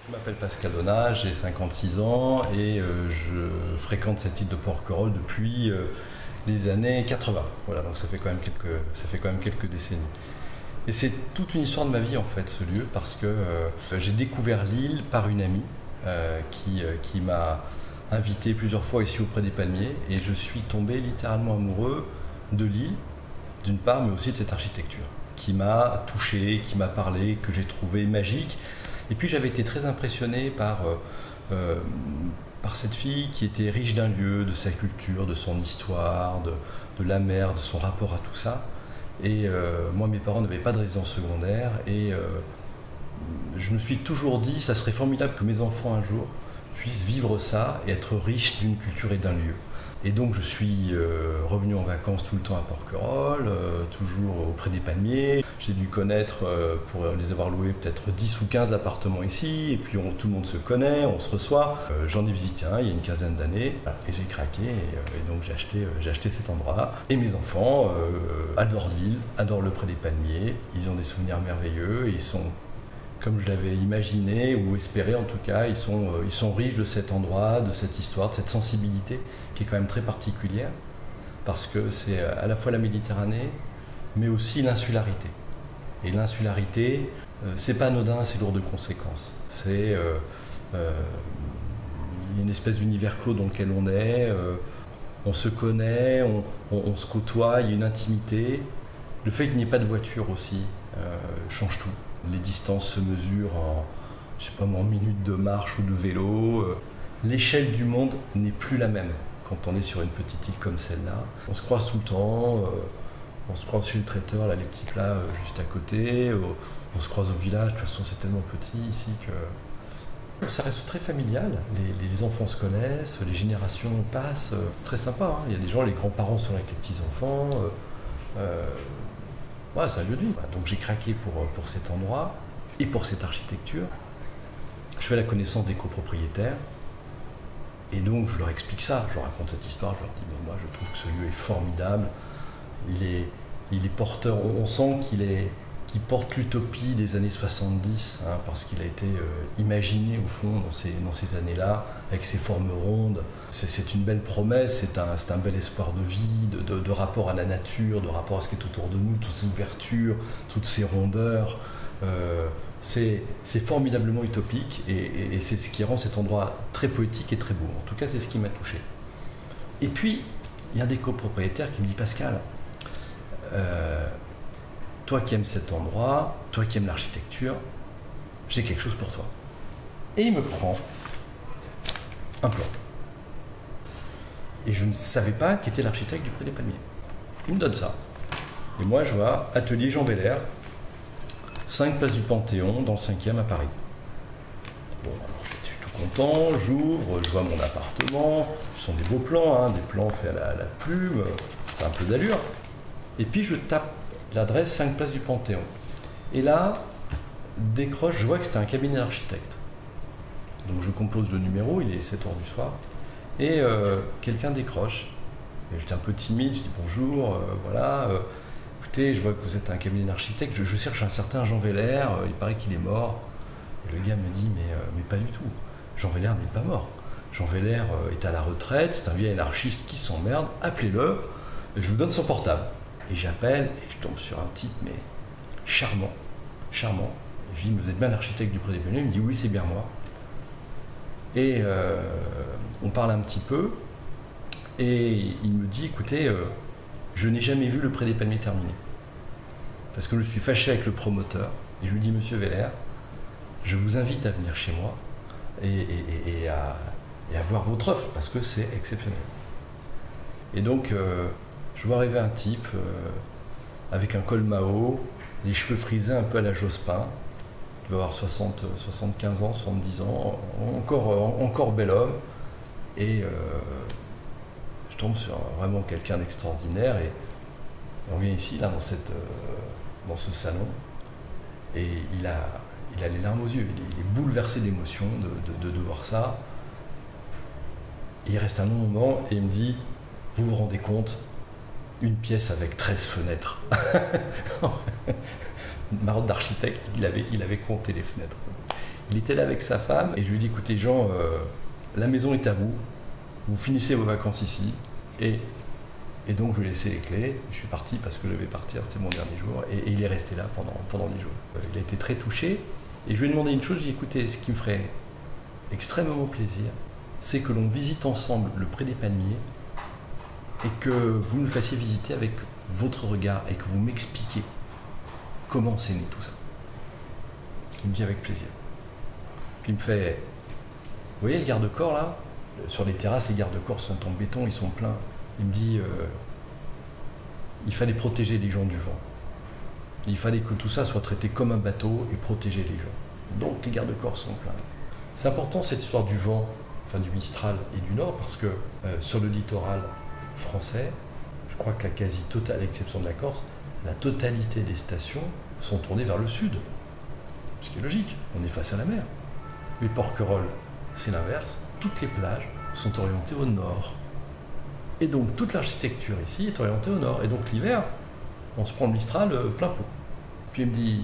Je m'appelle Pascal Donat, j'ai 56 ans et je fréquente cette île de Porquerolles depuis les années 80. Voilà, donc ça fait quand même quelques décennies. Et c'est toute une histoire de ma vie en fait, ce lieu, parce que j'ai découvert l'île par une amie qui m'a invité plusieurs fois ici auprès des Palmiers, et je suis tombé littéralement amoureux de l'île, d'une part, mais aussi de cette architecture qui m'a touché, qui m'a parlé, que j'ai trouvé magique. Et puis j'avais été très impressionné par cette fille qui était riche d'un lieu, de sa culture, de son histoire, de la mer, de son rapport à tout ça. Et moi, mes parents n'avaient pas de résidence secondaire, et je me suis toujours dit, ça serait formidable que mes enfants un jour puissent vivre ça et être riches d'une culture et d'un lieu. Et donc je suis revenu en vacances tout le temps à Porquerolles, toujours auprès des Palmiers. J'ai dû connaître, pour les avoir loués, peut-être 10 ou 15 appartements ici, et puis tout le monde se connaît, on se reçoit. J'en ai visité un il y a une quinzaine d'années, et j'ai craqué, et donc j'ai acheté cet endroit. Et mes enfants adorent l'île, adorent le Pré des Palmiers, ils ont des souvenirs merveilleux, et ils sont, comme je l'avais imaginé ou espéré en tout cas, ils sont riches de cet endroit, de cette histoire, de cette sensibilité qui est quand même très particulière, parce que c'est à la fois la Méditerranée, mais aussi l'insularité. Et l'insularité, c'est pas anodin, c'est lourd de conséquences. C'est une espèce d'univers clos dans lequel on est, on se connaît, on se côtoie, il y a une intimité. Le fait qu'il n'y ait pas de voiture aussi change tout. Les distances se mesurent en minutes de marche ou de vélo. L'échelle du monde n'est plus la même quand on est sur une petite île comme celle-là. On se croise tout le temps, on se croise chez le traiteur, là, les petits plats juste à côté, on se croise au village, de toute façon c'est tellement petit ici que ça reste très familial. Les enfants se connaissent, les générations passent, c'est très sympa, hein. Il y a des gens, les grands-parents sont avec les petits-enfants. Ouais, c'est un lieu de vie. Donc j'ai craqué pour cet endroit et pour cette architecture. Je fais la connaissance des copropriétaires, et donc je leur explique ça, je leur raconte cette histoire, je leur dis mais moi je trouve que ce lieu est formidable, il est porteur, on sent qu'il porte l'utopie des années 70, hein, parce qu'il a été imaginé au fond dans ces années-là, avec ses formes rondes. C'est une belle promesse, c'est un bel espoir de vie, de rapport à la nature, de rapport à ce qui est autour de nous, toutes ces ouvertures, toutes ces rondeurs. C'est formidablement utopique, et c'est ce qui rend cet endroit très poétique et très beau. En tout cas, c'est ce qui m'a touché. Et puis, il y a des copropriétaires qui me disent « Pascal, toi qui aimes cet endroit, toi qui aimes l'architecture, j'ai quelque chose pour toi. » Et il me prend un plan. Et je ne savais pas qui était l'architecte du Pré des Palmiers. Il me donne ça. Et moi, je vois Atelier Jean Weller, 5 place du Panthéon, dans le 5e à Paris. Bon, alors je suis tout content, j'ouvre, je vois mon appartement, ce sont des beaux plans, hein, des plans faits à la plume, c'est un peu d'allure. Et puis je tape l'adresse 5 place du Panthéon. Et là, décroche, je vois que c'était un cabinet d'architecte. Donc je compose le numéro, il est 7h du soir, et quelqu'un décroche. Et j'étais un peu timide, je dis bonjour, voilà. Écoutez, je vois que vous êtes un cabinet d'architecte, je cherche un certain Jean Weller, il paraît qu'il est mort. Et le gars me dit, mais pas du tout, Jean Weller n'est pas mort. Jean Weller est à la retraite, c'est un vieil anarchiste qui s'emmerde, appelez-le, je vous donne son portable. Et j'appelle, et je tombe sur un type, mais charmant, charmant. Et je lui dis, mais vous êtes bien l'architecte du Pré des Palmiers? Il me dit, oui, c'est bien moi. Et on parle un petit peu, et il me dit, écoutez, je n'ai jamais vu le Pré des Palmiers terminé. Parce que je suis fâché avec le promoteur, et je lui dis, monsieur Weller, je vous invite à venir chez moi et à voir votre œuvre, parce que c'est exceptionnel. Et donc, je vois arriver un type avec un col Mao, les cheveux frisés un peu à la Jospin, il doit avoir 75 ans, 70 ans, encore bel homme, et je tombe sur vraiment quelqu'un d'extraordinaire, et on vient ici, là, dans ce salon, et il a les larmes aux yeux, il est bouleversé d'émotion de voir ça. Et il reste un long moment, et il me dit, vous vous rendez compte, une pièce avec 13 fenêtres. Marotte d'architecte, il avait compté les fenêtres. Il était là avec sa femme et je lui ai dit, écoutez Jean, la maison est à vous, vous finissez vos vacances ici. Et donc je lui ai laissé les clés, je suis parti parce que je devais partir, c'était mon dernier jour, et il est resté là pendant 10 jours. Il a été très touché, et je lui ai demandé une chose, je lui ai dit, écoutez, ce qui me ferait extrêmement plaisir, c'est que l'on visite ensemble le Pré des Palmiers, et que vous nous fassiez visiter avec votre regard, et que vous m'expliquiez comment c'est né tout ça. Il me dit avec plaisir. Puis il me fait, vous voyez le garde-corps là, sur les terrasses, les garde-corps sont en béton, ils sont pleins. Il me dit, il fallait protéger les gens du vent. Il fallait que tout ça soit traité comme un bateau et protéger les gens. Donc les garde-corps sont pleins. C'est important cette histoire du vent, enfin du Mistral et du Nord, parce que sur le littoral français, je crois que la quasi-totale, à l'exception de la Corse, la totalité des stations sont tournées vers le sud. Ce qui est logique, on est face à la mer. Mais Porquerolles, c'est l'inverse. Toutes les plages sont orientées au nord. Et donc toute l'architecture ici est orientée au nord. Et donc l'hiver, on se prend le Mistral plein pot. Puis il me dit,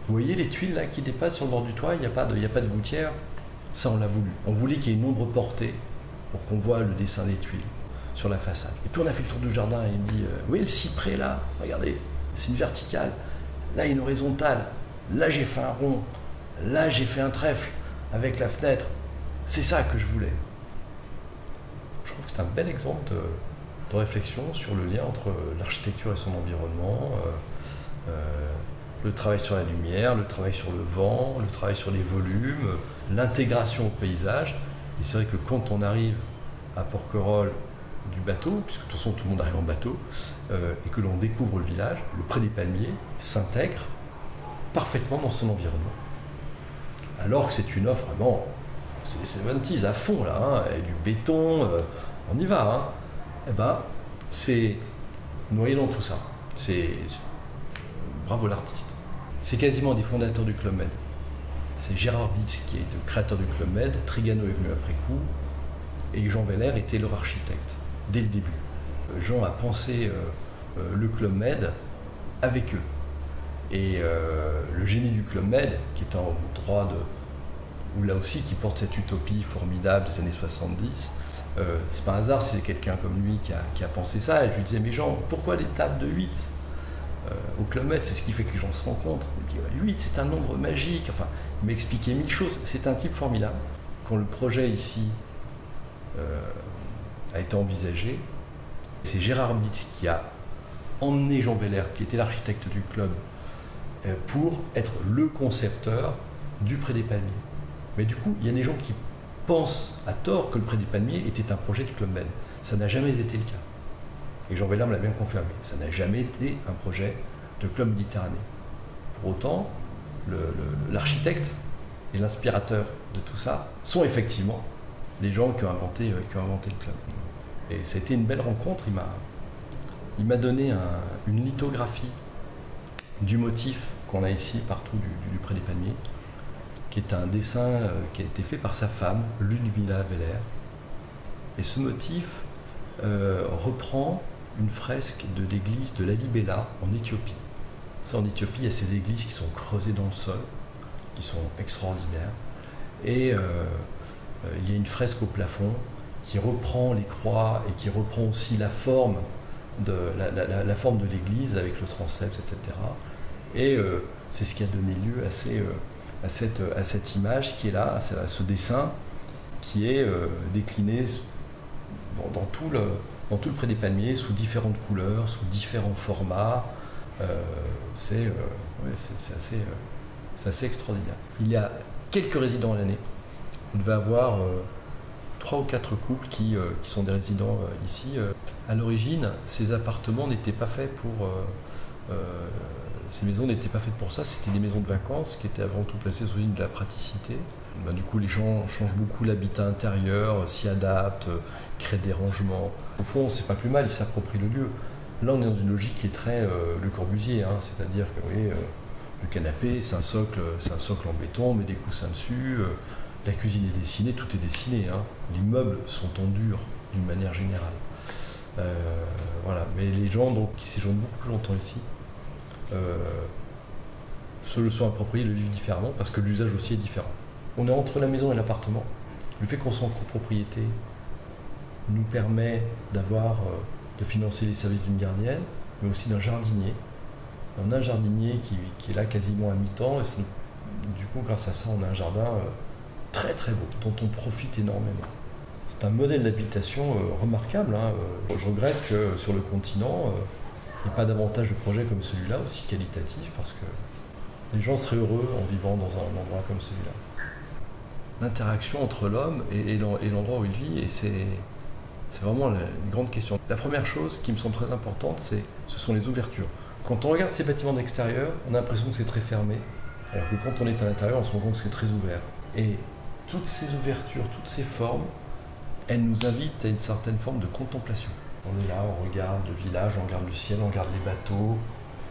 vous voyez les tuiles là qui dépassent sur le bord du toit, il n'y a pas de gouttière. Ça on l'a voulu. On voulait qu'il y ait une ombre portée pour qu'on voit le dessin des tuiles sur la façade. Et puis on a fait le tour du jardin et il me dit, vous voyez le cyprès là, regardez, c'est une verticale. Là il y a une horizontale. Là j'ai fait un rond. Là j'ai fait un trèfle avec la fenêtre. C'est ça que je voulais. Je trouve que c'est un bel exemple de réflexion sur le lien entre l'architecture et son environnement, le travail sur la lumière, le travail sur le vent, le travail sur les volumes, l'intégration au paysage. Et c'est vrai que quand on arrive à Porquerolles du bateau, puisque de toute façon tout le monde arrive en bateau, et que l'on découvre le village, le Pré des Palmiers s'intègre parfaitement dans son environnement. Alors que c'est une offre vraiment, c'est les 70s à fond là, hein, et du béton, on y va. Hein. Et ben, c'est noyé dans tout ça. Bravo l'artiste. C'est quasiment un des fondateurs du Club Med. C'est Gérard Bitz qui est le créateur du Club Med. Trigano est venu après coup. Et Jean Weller était leur architecte dès le début. Jean a pensé le Club Med avec eux. Et le génie du Club Med, qui est en droit ou là aussi qui porte cette utopie formidable des années 70, c'est pas un hasard si c'est quelqu'un comme lui qui a pensé ça. Et je lui disais, mais Jean, pourquoi des tables de 8 au Club Med? C'est ce qui fait que les gens se rencontrent. Il me dit, 8 c'est un nombre magique. Enfin, il m'a expliqué 1000 choses. C'est un type formidable. Quand le projet ici a été envisagé, c'est Gérard Bitz qui a emmené Jean Weller, qui était l'architecte du club, pour être le concepteur du Pré des Palmiers. Mais du coup, il y a des gens qui pensent à tort que le Pré des Palmiers était un projet du Club Med. Ça n'a jamais été le cas. Et Jean Weller me l'a bien confirmé. Ça n'a jamais été un projet de Club Méditerranée. Pour autant, l'architecte et l'inspirateur de tout ça sont effectivement les gens qui ont inventé le club. Et c'était une belle rencontre. Il m'a donné une lithographie du motif qu'on a ici partout du Pré des Palmiers, qui est un dessin qui a été fait par sa femme, Ludmila Weller. Et ce motif reprend une fresque de l'église de Lalibela en Éthiopie. Ça, en Éthiopie, il y a ces églises qui sont creusées dans le sol, qui sont extraordinaires. Et il y a une fresque au plafond qui reprend les croix et qui reprend aussi la forme la forme de l'église avec le transept, etc. Et c'est ce qui a donné lieu à cette image qui est là, à ce dessin qui est décliné dans tout le Pré des Palmiers, sous différentes couleurs, sous différents formats. C'est assez extraordinaire. Il y a quelques résidents à l'année. On devait avoir 3 ou 4 couples qui sont des résidents ici. À l'origine, ces appartements n'étaient pas faits pour... ces maisons n'étaient pas faites pour ça, c'était des maisons de vacances qui étaient avant tout placées sous l'île de la praticité. Du coup, les gens changent beaucoup l'habitat intérieur, s'y adaptent, créent des rangements. Au fond, c'est pas plus mal, ils s'approprient le lieu. Là, on est dans une logique qui est très Le Corbusier, hein, c'est-à-dire que vous voyez, le canapé, c'est un socle en béton, on met des coussins dessus, la cuisine est dessinée, tout est dessiné. Hein. Les meubles sont en dur d'une manière générale. Voilà. Mais les gens donc, qui séjournent beaucoup plus longtemps ici se le sont appropriés, le vivent différemment, parce que l'usage aussi est différent. On est entre la maison et l'appartement. Le fait qu'on soit en copropriété nous permet de financer les services d'une gardienne, mais aussi d'un jardinier. On a un jardinier qui est là quasiment à mi-temps, et du coup, grâce à ça, on a un jardin très très beau, dont on profite énormément. C'est un modèle d'habitation remarquable. Je regrette que sur le continent, il n'y ait pas davantage de projets comme celui-là, aussi qualitatifs, parce que les gens seraient heureux en vivant dans un endroit comme celui-là. L'interaction entre l'homme et l'endroit où il vit, et c'est vraiment une grande question. La première chose qui me semble très importante, ce sont les ouvertures. Quand on regarde ces bâtiments d'extérieur, on a l'impression que c'est très fermé, alors que quand on est à l'intérieur, on se rend compte que c'est très ouvert. Et toutes ces ouvertures, toutes ces formes, elles nous invitent à une certaine forme de contemplation. On est là, on regarde le village, on regarde le ciel, on regarde les bateaux,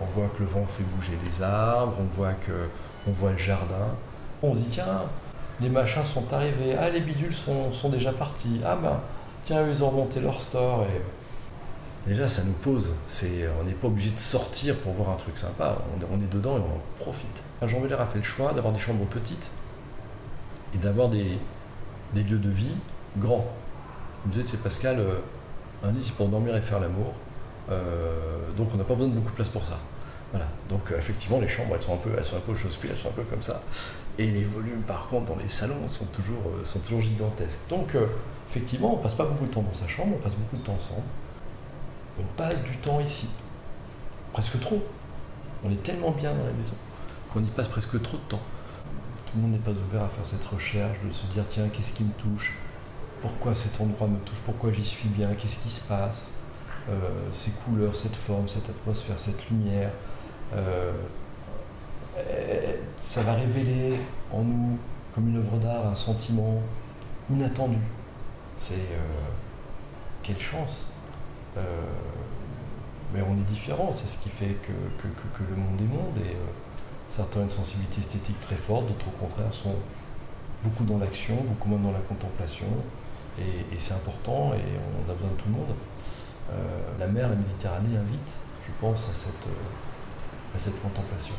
on voit que le vent fait bouger les arbres, on voit le jardin. On se dit, tiens, les machins sont arrivés, ah les bidules sont déjà partis, ah ben, tiens, ils ont remonté leur store. Et déjà, ça nous pose, on n'est pas obligé de sortir pour voir un truc sympa, on est dedans et on en profite. Jean Weller a fait le choix d'avoir des chambres petites et d'avoir des lieux de vie grands. Il me disait, c'est Pascal, un lit c'est pour dormir et faire l'amour, donc on n'a pas besoin de beaucoup de place pour ça. Voilà. Donc effectivement les chambres elles sont un peu chausse-cuit, elles sont un peu comme ça. Et les volumes par contre dans les salons sont toujours gigantesques. Donc effectivement on passe pas beaucoup de temps dans sa chambre, on passe beaucoup de temps ensemble. On passe du temps ici. Presque trop. On est tellement bien dans la maison qu'on y passe presque trop de temps. Tout le monde n'est pas ouvert à faire cette recherche, de se dire tiens, qu'est-ce qui me touche? Pourquoi cet endroit me touche? Pourquoi j'y suis bien? Qu'est-ce qui se passe? Ces couleurs, cette forme, cette atmosphère, cette lumière. Ça va révéler en nous, comme une œuvre d'art, un sentiment inattendu. Quelle chance! Mais on est différents, c'est ce qui fait que le monde est monde. Et certains ont une sensibilité esthétique très forte, d'autres au contraire sont beaucoup dans l'action, beaucoup moins dans la contemplation. Et c'est important et on a besoin de tout le monde. La mer, la Méditerranée invite, je pense, à cette contemplation.